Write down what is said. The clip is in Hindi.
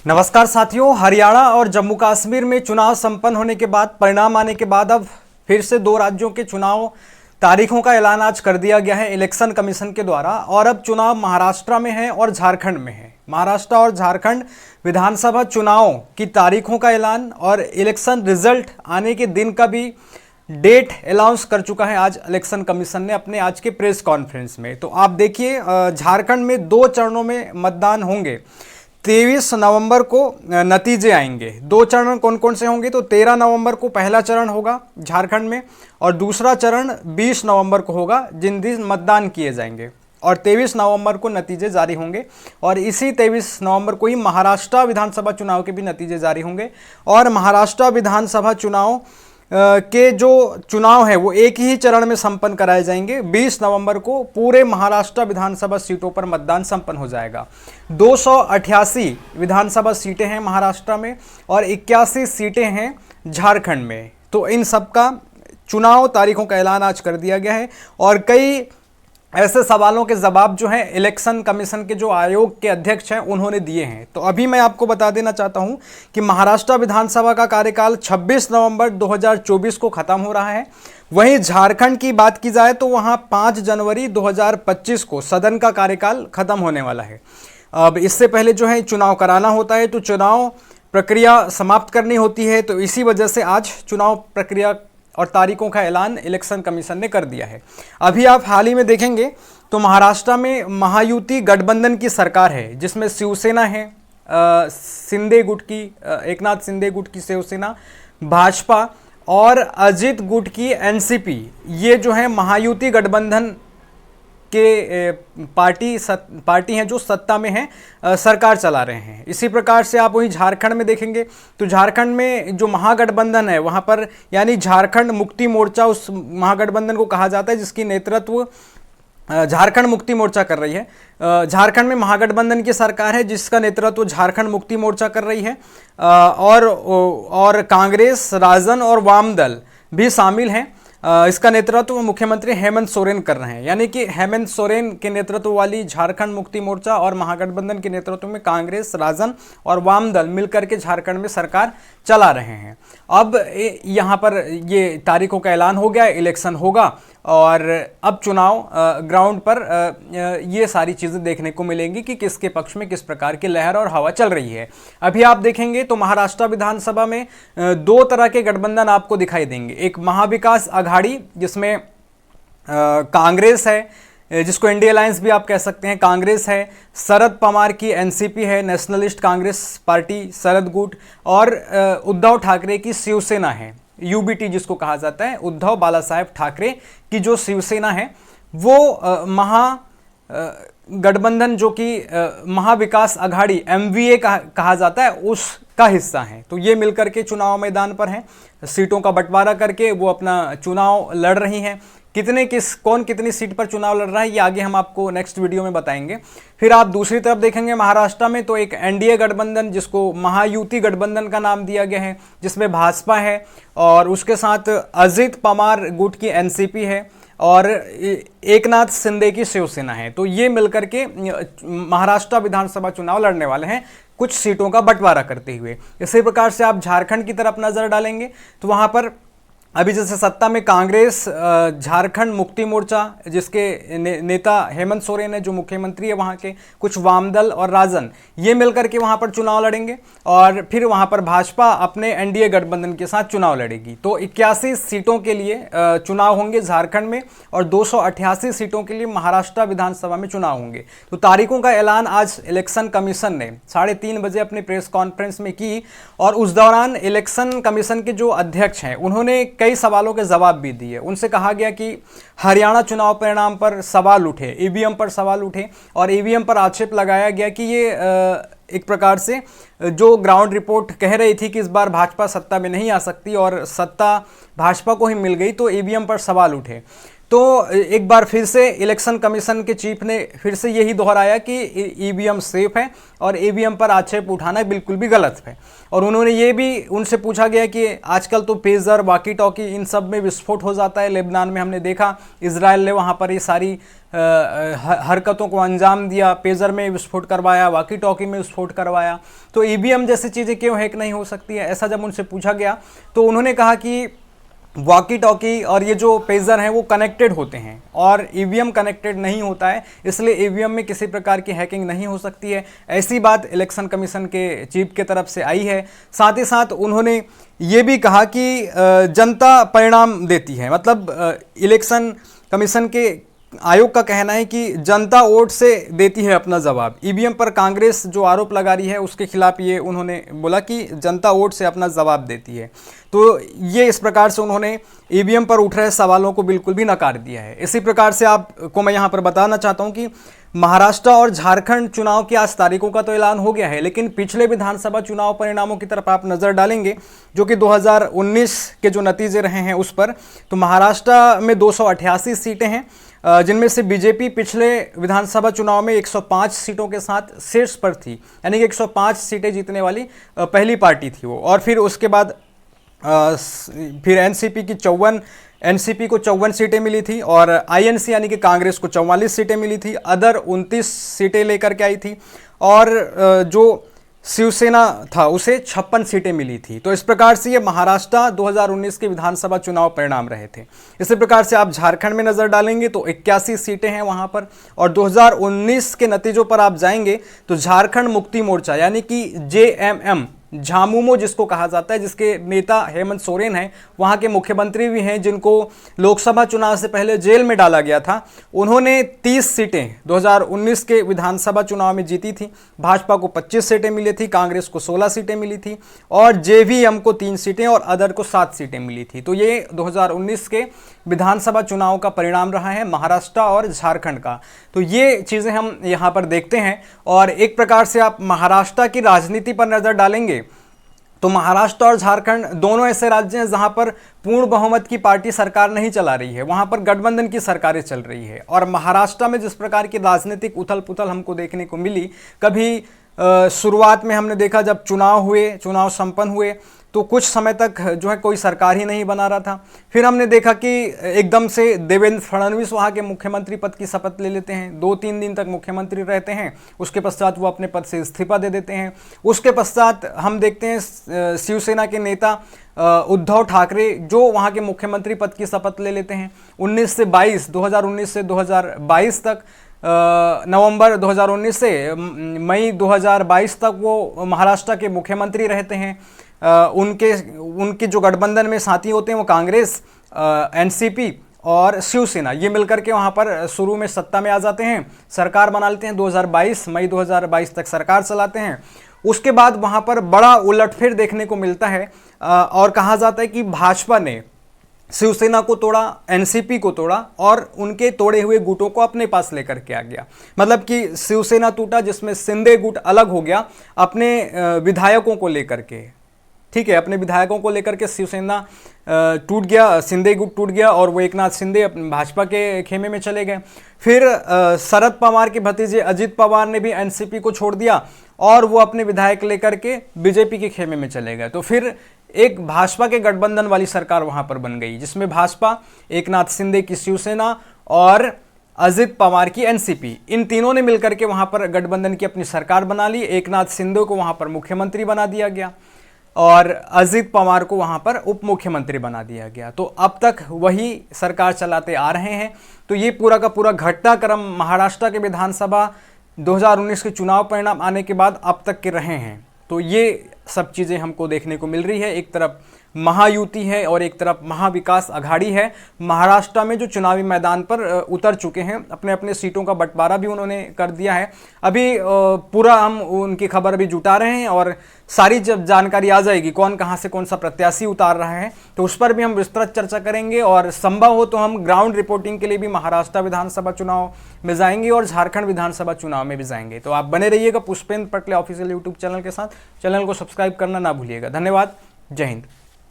नमस्कार साथियों, हरियाणा और जम्मू कश्मीर में चुनाव संपन्न होने के बाद परिणाम आने के बाद अब फिर से दो राज्यों के चुनाव तारीखों का ऐलान आज कर दिया गया है इलेक्शन कमीशन के द्वारा। और अब चुनाव महाराष्ट्र में है और झारखंड में है। महाराष्ट्र और झारखंड विधानसभा चुनाव की तारीखों का ऐलान और इलेक्शन रिजल्ट आने के दिन का भी डेट अनाउंस कर चुका है आज इलेक्शन कमीशन ने अपने आज के प्रेस कॉन्फ्रेंस में। तो आप देखिए, झारखंड में 2 चरणों में मतदान होंगे। 23 नवंबर को नतीजे आएंगे। 2 चरण कौन कौन से होंगे? तो 13 नवंबर को पहला चरण होगा झारखंड में और दूसरा चरण 20 नवंबर को होगा, जिन दिन मतदान किए जाएंगे। और 23 नवंबर को नतीजे जारी होंगे और इसी 23 नवंबर को ही महाराष्ट्र विधानसभा चुनाव के भी नतीजे जारी होंगे। और महाराष्ट्र विधानसभा चुनाव के जो चुनाव है वो एक ही चरण में संपन्न कराए जाएंगे। 20 नवंबर को पूरे महाराष्ट्र विधानसभा सीटों पर मतदान संपन्न हो जाएगा। 288 विधानसभा सीटें हैं महाराष्ट्र में और 81 सीटें हैं झारखंड में। तो इन सब का चुनाव तारीखों का ऐलान आज कर दिया गया है और कई ऐसे सवालों के जवाब जो हैं इलेक्शन कमीशन के जो आयोग के अध्यक्ष हैं उन्होंने दिए हैं। तो अभी मैं आपको बता देना चाहता हूं कि महाराष्ट्र विधानसभा का कार्यकाल 26 नवंबर 2024 को खत्म हो रहा है। वहीं झारखंड की बात की जाए तो वहां 5 जनवरी 2025 को सदन का कार्यकाल खत्म होने वाला है। अब इससे पहले जो है चुनाव कराना होता है, तो चुनाव प्रक्रिया समाप्त करनी होती है। तो इसी वजह से आज चुनाव प्रक्रिया और तारीखों का ऐलान इलेक्शन कमीशन ने कर दिया है। अभी आप हाल ही में देखेंगे तो महाराष्ट्र में महायुति गठबंधन की सरकार है, जिसमें शिवसेना है, शिंदे गुट की एकनाथ शिंदे गुट की शिवसेना, भाजपा और अजित गुट की एनसीपी। ये जो है महायुति गठबंधन के पार्टी हैं जो सत्ता में हैं, सरकार चला रहे हैं। इसी प्रकार से आप वही झारखंड में देखेंगे तो झारखंड में जो महागठबंधन है वहाँ पर यानी झारखंड मुक्ति मोर्चा उस महागठबंधन को कहा जाता है, जिसकी नेतृत्व झारखंड मुक्ति मोर्चा कर रही है। झारखंड में महागठबंधन की सरकार है जिसका नेतृत्व झारखंड मुक्ति मोर्चा कर रही है और कांग्रेस, राजन और वाम दल भी शामिल हैं। इसका नेतृत्व मुख्यमंत्री हेमंत सोरेन कर रहे हैं। यानी कि हेमंत सोरेन के नेतृत्व वाली झारखंड मुक्ति मोर्चा और महागठबंधन के नेतृत्व में कांग्रेस, राजन और वाम दल मिलकर के झारखंड में सरकार चला रहे हैं। अब यहाँ पर ये तारीखों का ऐलान हो गया, इलेक्शन होगा और अब चुनाव ग्राउंड पर ये सारी चीज़ें देखने को मिलेंगी कि किसके पक्ष में किस प्रकार की लहर और हवा चल रही है। अभी आप देखेंगे तो महाराष्ट्र विधानसभा में 2 तरह के गठबंधन आपको दिखाई देंगे। एक महाविकास आघाड़ी जिसमें कांग्रेस है, जिसको इंडिया अलायंस भी आप कह सकते हैं, कांग्रेस है, शरद पवार की एनसीपी है, नेशनलिस्ट कांग्रेस पार्टी शरद गुट, और उद्धव ठाकरे की शिवसेना है, यूबीटी जिसको कहा जाता है, उद्धव बाला साहेब ठाकरे की जो शिवसेना है वो गठबंधन जो कि महाविकास आघाड़ी MVA कहा जाता है उसका हिस्सा है। तो ये मिलकर के चुनाव मैदान पर हैं, सीटों का बंटवारा करके वो अपना चुनाव लड़ रही हैं। कौन कितनी सीट पर चुनाव लड़ रहा है ये आगे हम आपको नेक्स्ट वीडियो में बताएंगे। फिर आप दूसरी तरफ देखेंगे महाराष्ट्र में तो एक एनडीए गठबंधन जिसको महायुति गठबंधन का नाम दिया गया है, जिसमें भाजपा है और उसके साथ अजित पवार गुट की एनसीपी है और एकनाथ शिंदे की शिवसेना है। तो ये मिलकर के महाराष्ट्र विधानसभा चुनाव लड़ने वाले हैं, कुछ सीटों का बंटवारा करते हुए। इसी प्रकार से आप झारखंड की तरफ नजर डालेंगे तो वहां पर अभी जैसे सत्ता में कांग्रेस, झारखंड मुक्ति मोर्चा जिसके नेता हेमंत सोरेन है जो मुख्यमंत्री है वहाँ के, कुछ वामदल और राजन, ये मिलकर के वहाँ पर चुनाव लड़ेंगे और फिर वहाँ पर भाजपा अपने एनडीए गठबंधन के साथ चुनाव लड़ेगी। तो 81 सीटों के लिए चुनाव होंगे झारखंड में और 288 सीटों के लिए महाराष्ट्र विधानसभा में चुनाव होंगे। तो तारीखों का ऐलान आज इलेक्शन कमीशन ने 3:30 बजे अपने प्रेस कॉन्फ्रेंस में की और उस दौरान इलेक्शन कमीशन के जो अध्यक्ष हैं उन्होंने कई सवालों के जवाब भी दिए। उनसे कहा गया कि हरियाणा चुनाव परिणाम पर सवाल उठे, ईवीएम पर सवाल उठे और ईवीएम पर आक्षेप लगाया गया कि ये एक प्रकार से जो ग्राउंड रिपोर्ट कह रही थी कि इस बार भाजपा सत्ता में नहीं आ सकती और सत्ता भाजपा को ही मिल गई, तो ईवीएम पर सवाल उठे। तो एक बार फिर से इलेक्शन कमीशन के चीफ ने फिर से यही दोहराया कि ईवीएम सेफ है और ईवीएम पर आक्षेप उठाना बिल्कुल भी गलत है। और उन्होंने ये भी उनसे पूछा गया कि आजकल तो पेजर, वाकी टॉकी इन सब में विस्फोट हो जाता है, लेबनान में हमने देखा, इजराइल ने वहाँ पर ये सारी हरकतों को अंजाम दिया, पेजर में विस्फोट करवाया, वॉकी टॉकी में विस्फोट करवाया, तो ईवीएम जैसी चीज़ें क्यों हैक नहीं हो सकती है? ऐसा जब उनसे पूछा गया तो उन्होंने कहा कि वॉकी टॉकी और ये जो पेजर हैं वो कनेक्टेड होते हैं और ईवीएम कनेक्टेड नहीं होता है, इसलिए ईवीएम में किसी प्रकार की हैकिंग नहीं हो सकती है। ऐसी बात इलेक्शन कमीशन के चीफ के तरफ से आई है। साथ ही साथ उन्होंने ये भी कहा कि जनता परिणाम देती है, मतलब इलेक्शन कमीशन के आयोग का कहना है कि जनता वोट से देती है अपना जवाब। ईवीएम पर कांग्रेस जो आरोप लगा रही है उसके खिलाफ ये उन्होंने बोला कि जनता वोट से अपना जवाब देती है। तो ये इस प्रकार से उन्होंने ईवीएम पर उठ रहे सवालों को बिल्कुल भी नकार दिया है। इसी प्रकार से आपको मैं यहाँ पर बताना चाहता हूँ कि महाराष्ट्र और झारखंड चुनाव की आज तारीखों का तो ऐलान हो गया है, लेकिन पिछले विधानसभा चुनाव परिणामों की तरफ आप नज़र डालेंगे जो कि 2019 के जो नतीजे रहे हैं उस पर, तो महाराष्ट्र में 288 सीटें हैं, जिनमें से बीजेपी पिछले विधानसभा चुनाव में 105 सीटों के साथ शीर्ष पर थी, यानी कि 105 सीटें जीतने वाली पहली पार्टी थी वो। और फिर उसके बाद फिर एनसीपी को 54 सीटें मिली थी और आईएनसी यानी कि कांग्रेस को 44 सीटें मिली थी, अदर 29 सीटें लेकर के आई थी और जो शिवसेना था उसे 56 सीटें मिली थी। तो इस प्रकार से ये महाराष्ट्र 2019 के विधानसभा चुनाव परिणाम रहे थे। इसी प्रकार से आप झारखंड में नज़र डालेंगे तो 81 सीटें हैं वहाँ पर, और 2019 के नतीजों पर आप जाएंगे तो झारखंड मुक्ति मोर्चा यानी कि जेएमएम, झामुमो जिसको कहा जाता है, जिसके नेता हेमंत सोरेन हैं, वहाँ के मुख्यमंत्री भी हैं, जिनको लोकसभा चुनाव से पहले जेल में डाला गया था, उन्होंने 30 सीटें 2019 के विधानसभा चुनाव में जीती थी। भाजपा को 25 सीटें मिली थी, कांग्रेस को 16 सीटें मिली थी और जेवीएम को 3 सीटें और अदर को 7 सीटें मिली थी। तो ये 2019 के विधानसभा चुनाव का परिणाम रहा है महाराष्ट्र और झारखंड का। तो ये चीज़ें हम यहाँ पर देखते हैं। और एक प्रकार से आप महाराष्ट्र की राजनीति पर नज़र डालेंगे तो महाराष्ट्र और झारखंड दोनों ऐसे राज्य हैं जहां पर पूर्ण बहुमत की पार्टी सरकार नहीं चला रही है, वहां पर गठबंधन की सरकारें चल रही है। और महाराष्ट्र में जिस प्रकार की राजनीतिक उथल पुथल हमको देखने को मिली, कभी शुरुआत में हमने देखा जब चुनाव संपन्न हुए तो कुछ समय तक जो है कोई सरकार ही नहीं बना रहा था। फिर हमने देखा कि एकदम से देवेंद्र फडणवीस वहाँ के मुख्यमंत्री पद की शपथ ले लेते हैं, 2-3 दिन तक मुख्यमंत्री रहते हैं, उसके पश्चात वो अपने पद से इस्तीफा दे देते हैं। उसके पश्चात हम देखते हैं शिवसेना के नेता उद्धव ठाकरे जो वहाँ के मुख्यमंत्री पद की शपथ ले लेते हैं। 2019 से 2022 तक, नवंबर 2019 से मई 2022 तक वो महाराष्ट्र के मुख्यमंत्री रहते हैं। उनके जो गठबंधन में साथी होते हैं वो कांग्रेस, एनसीपी और शिवसेना, ये मिलकर के वहाँ पर शुरू में सत्ता में आ जाते हैं, सरकार बना लेते हैं। मई 2022 तक सरकार चलाते हैं। उसके बाद वहाँ पर बड़ा उलटफेर देखने को मिलता है और कहा जाता है कि भाजपा ने शिवसेना को तोड़ा, एनसीपी को तोड़ा और उनके तोड़े हुए गुटों को अपने पास लेकर के आ गया। मतलब कि शिवसेना टूटा जिसमें शिंदे गुट अलग हो गया अपने विधायकों को लेकर के, ठीक है, अपने विधायकों को लेकर के शिवसेना टूट गया, शिंदे गुट टूट गया और वो एकनाथ शिंदे अपने भाजपा के खेमे में चले गए। फिर शरद पवार के भतीजे अजित पवार ने भी एनसीपी को छोड़ दिया और वो अपने विधायक लेकर के बीजेपी के खेमे में चले गए। तो फिर एक भाजपा के गठबंधन वाली सरकार वहां पर बन गई, जिसमें भाजपा, एकनाथ शिंदे की शिवसेना और अजित पवार की एनसीपी, इन तीनों ने मिलकर के वहां पर गठबंधन की अपनी सरकार बना ली। एकनाथ शिंदे को वहां पर मुख्यमंत्री बना दिया गया और अजित पवार को वहां पर उप मुख्यमंत्री बना दिया गया। तो अब तक वही सरकार चलाते आ रहे हैं। तो ये पूरा का पूरा घटनाक्रम महाराष्ट्र के विधानसभा 2019 के चुनाव परिणाम आने के बाद अब तक के रहे हैं। तो ये सब चीज़ें हमको देखने को मिल रही है। एक तरफ महायुति है और एक तरफ महाविकास अघाड़ी है। महाराष्ट्र में जो चुनावी मैदान पर उतर चुके हैं, अपने अपने सीटों का बंटवारा भी उन्होंने कर दिया है। अभी पूरा हम उनकी खबर अभी जुटा रहे हैं और सारी जब जानकारी आ जाएगी कौन कहां से कौन सा प्रत्याशी उतार रहा है तो उस पर भी हम विस्तृत चर्चा करेंगे और संभव हो तो हम ग्राउंड रिपोर्टिंग के लिए भी महाराष्ट्र विधानसभा चुनाव में जाएंगे और झारखंड विधानसभा चुनाव में भी जाएंगे। तो आप बने रहिएगा पुष्पेंद्र पटले ऑफिशियल यूट्यूब चैनल के साथ। चैनल को सब्सक्राइब करना ना भूलिएगा। धन्यवाद। जय हिंद।